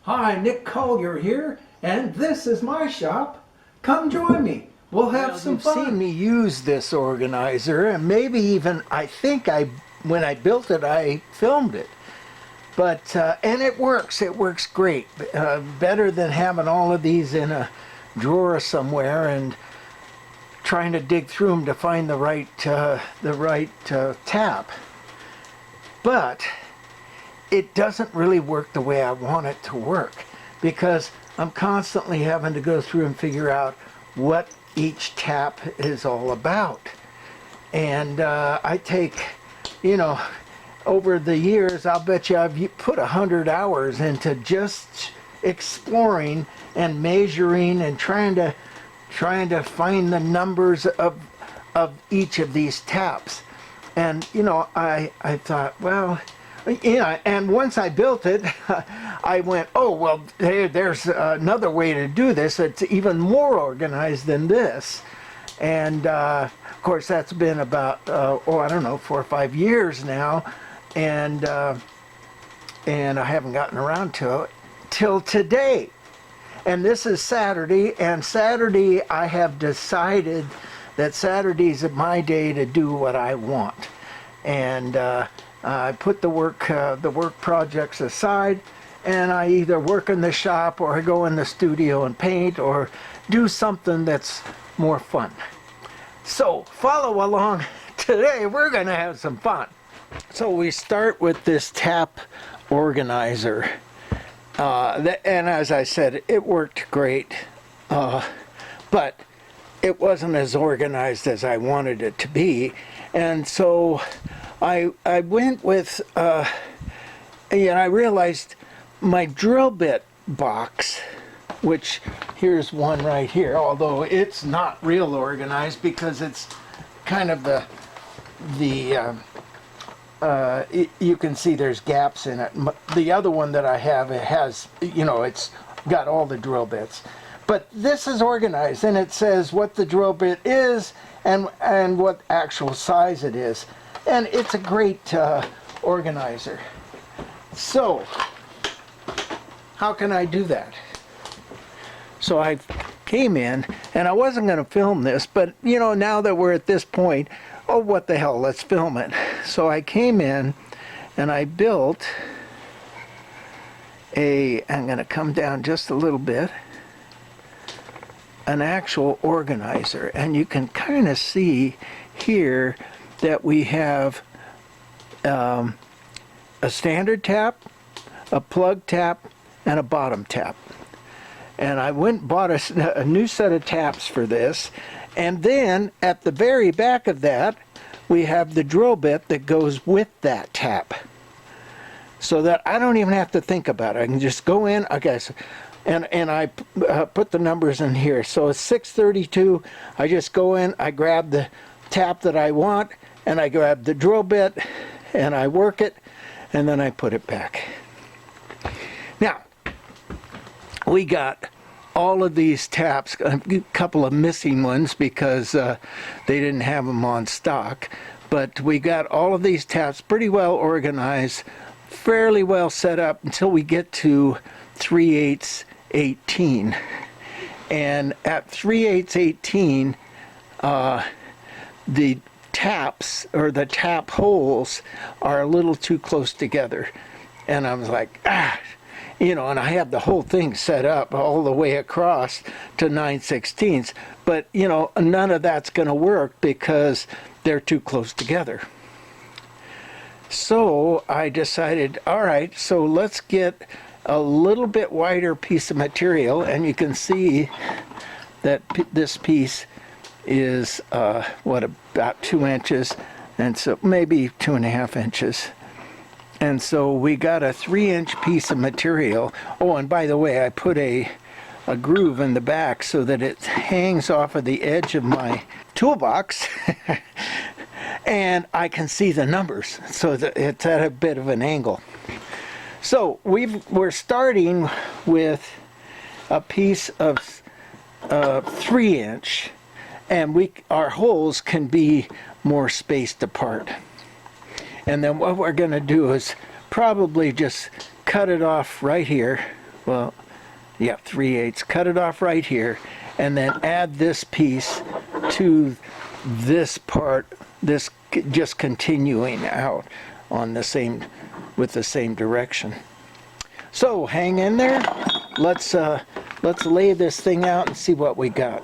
Hi, Nick Collier here, and this is my shop. Come join me. We'll have some fun. You've seen me use this organizer, and maybe even, when I built it, I filmed it. But, and it works great. Better than having all of these in a drawer somewhere and trying to dig through them to find the right tap. But it doesn't really work the way I want it to work, because I'm constantly having to go through and figure out what each tap is all about. And I take, over the years, I'll bet you I've put 100 hours into just exploring and measuring and trying to find the numbers of each of these taps. And I thought, well, and once I built it, I went, oh, well, there's another way to do this. It's even more organized than this. And of course, that's been about, I don't know, 4 or 5 years now. And I haven't gotten around to it till today. And this is Saturday, and Saturday I have decided that Saturday's my day to do what I want. And I put the work projects aside, and I either work in the shop or I go in the studio and paint or do something that's more fun. So follow along. Today we're going to have some fun. So we start with this tap organizer. And as I said, it worked great, but it wasn't as organized as I wanted it to be. And so I went with, and I realized my drill bit box, which here's one right here, although it's not real organized because it's kind of you can see there's gaps in it. The other one that I have, it has, it's got all the drill bits. But this is organized, and it says what the drill bit is and what actual size it is. And it's a great organizer. So, how can I do that? So I came in, and I wasn't going to film this, but now that we're at this point, oh, what the hell, let's film it. So I came in and I built I'm going to come down just a little bit, an actual organizer. And you can kind of see here that we have a standard tap, a plug tap, and a bottom tap. And I went and bought a new set of taps for this. And then at the very back of that, we have the drill bit that goes with that tap. So that I don't even have to think about it. I can just go in, okay, so, and I put the numbers in here. So it's 632, I just go in, I grab the tap that I want, and I grab the drill bit, and I work it, and then I put it back. Now, we got all of these taps, a couple of missing ones because they didn't have them on stock, but we got all of these taps pretty well organized, fairly well set up until we get to 3/8 18. And at 3/8 18, the taps, or the tap holes, are a little too close together. And I was like, and I have the whole thing set up all the way across to 9/16, but none of that's going to work because they're too close together. So I decided, all right, so let's get a little bit wider piece of material, and you can see that this piece is about 2 inches, and so maybe 2.5 inches. And so we got a 3-inch piece of material. Oh, and by the way, I put a groove in the back so that it hangs off of the edge of my toolbox and I can see the numbers, so that it's at a bit of an angle. So we're starting with a piece of 3-inch, and our holes can be more spaced apart. And then what we're going to do is probably just cut it off right here well, yeah, 3/8. Cut it off right here, and then add this piece to this part, this just continuing out on the same, with the same direction. So hang in there. Let's lay this thing out and see what we got.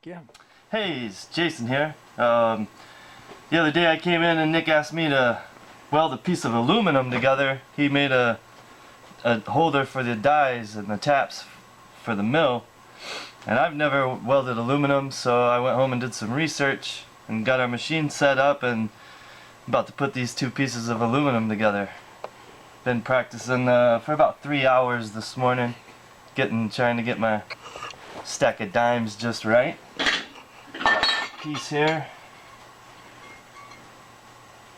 Yeah. Hey, it's Jason here. The other day I came in and Nick asked me to weld a piece of aluminum together. He made a holder for the dies and the taps for the mill. And I've never welded aluminum, so I went home and did some research and got our machine set up and I'm about to put these two pieces of aluminum together. Been practicing for about 3 hours this morning, trying to get my stack of dimes just right. Piece here.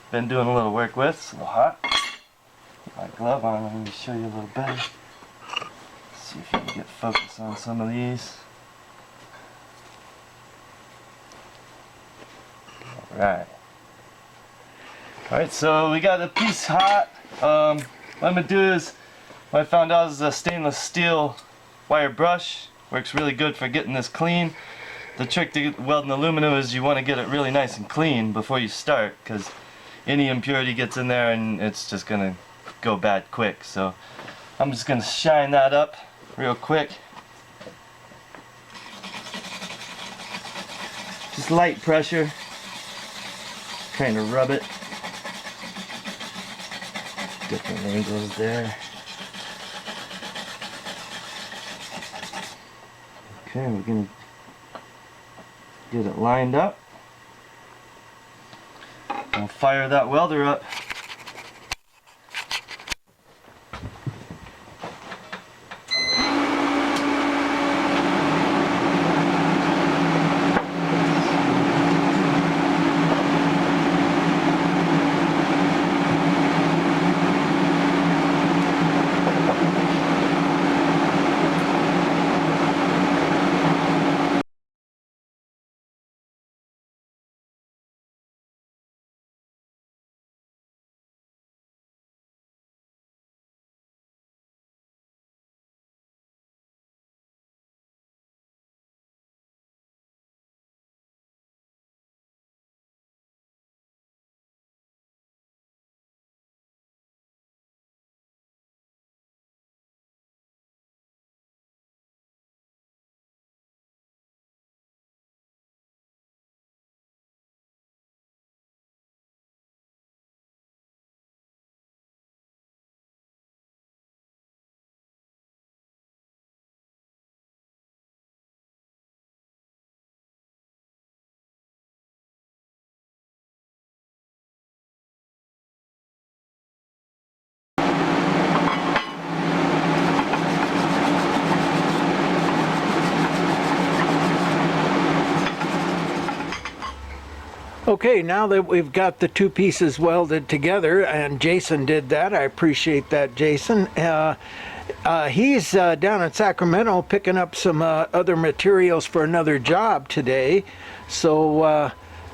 Been doing a little work with. It's a little hot. Put my glove on. Let me show you a little better. See if you can get focus on some of these. Alright. Alright, so we got the piece hot. What I'm going to do is, what I found out is a stainless steel wire brush. Works really good for getting this clean. The trick to welding aluminum is you want to get it really nice and clean before you start, because any impurity gets in there and it's just going to go bad quick. So I'm just going to shine that up real quick. Just light pressure. Kind of rub it. Different angles there. Okay, we're going to get it lined up. We'll fire that welder up. Okay, now that we've got the two pieces welded together, and Jason did that, I appreciate that, Jason. He's down in Sacramento picking up some other materials for another job today, so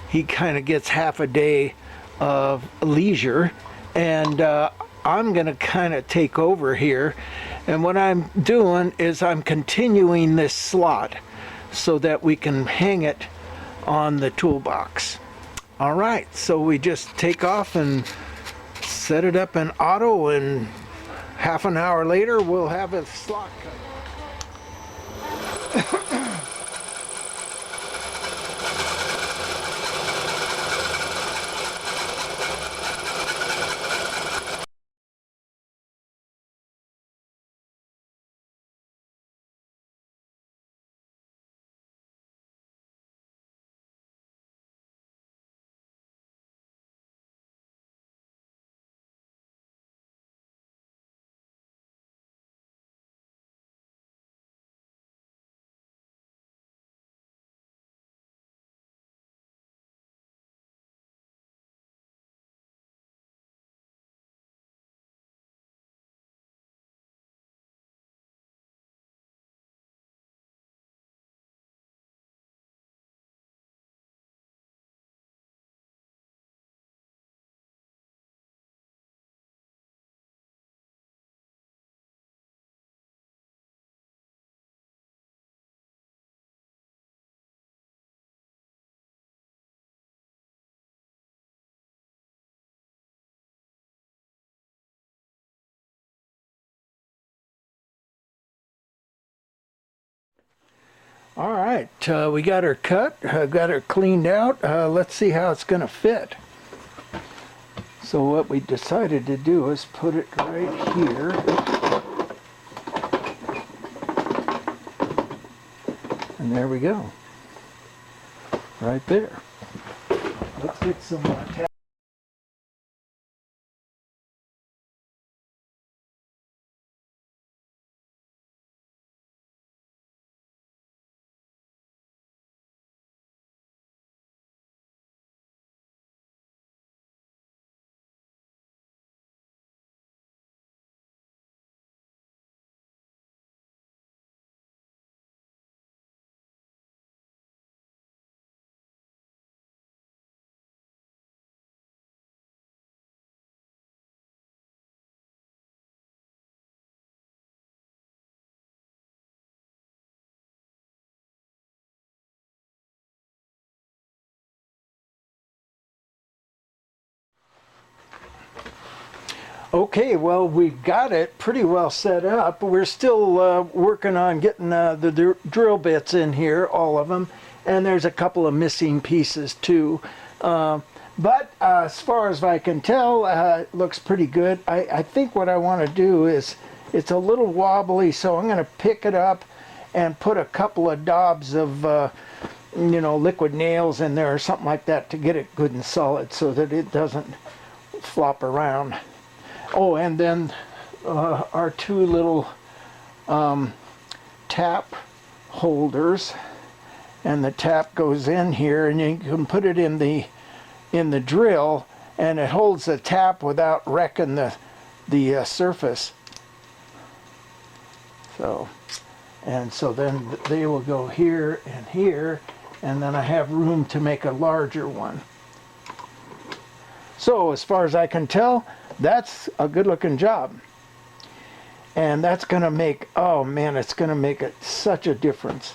he kind of gets half a day of leisure, and I'm going to kind of take over here. And what I'm doing is I'm continuing this slot so that we can hang it on the toolbox. All right, so we just take off and set it up in auto, and half an hour later we'll have a slot cut. All right, we got her cut, got her cleaned out. Let's see how it's going to fit. So what we decided to do is put it right here. And there we go. Right there. Let's get some tap. Okay, well, we've got it pretty well set up. We're still working on getting the drill bits in here, all of them, and there's a couple of missing pieces too. But as far as I can tell, it looks pretty good. I think what I want to do is, it's a little wobbly, so I'm going to pick it up and put a couple of daubs of liquid nails in there or something like that to get it good and solid so that it doesn't flop around. Oh, and then our two little tap holders, and the tap goes in here, and you can put it in the drill, and it holds the tap without wrecking the surface. So then they will go here and here, and then I have room to make a larger one. So as far as I can tell, that's a good looking job. And that's going to make, oh man, it's going to make such a difference.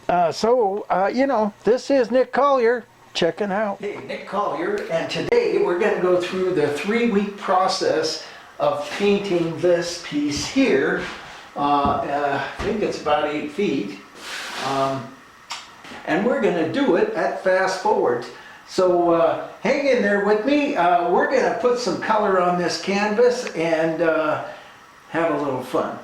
This is Nick Collier checking out. Hey, Nick Collier, and today we're going to go through the 3-week process of painting this piece here. I think it's about 8 feet. And we're going to do it at fast forward. So hang in there with me. We're going to put some color on this canvas and have a little fun.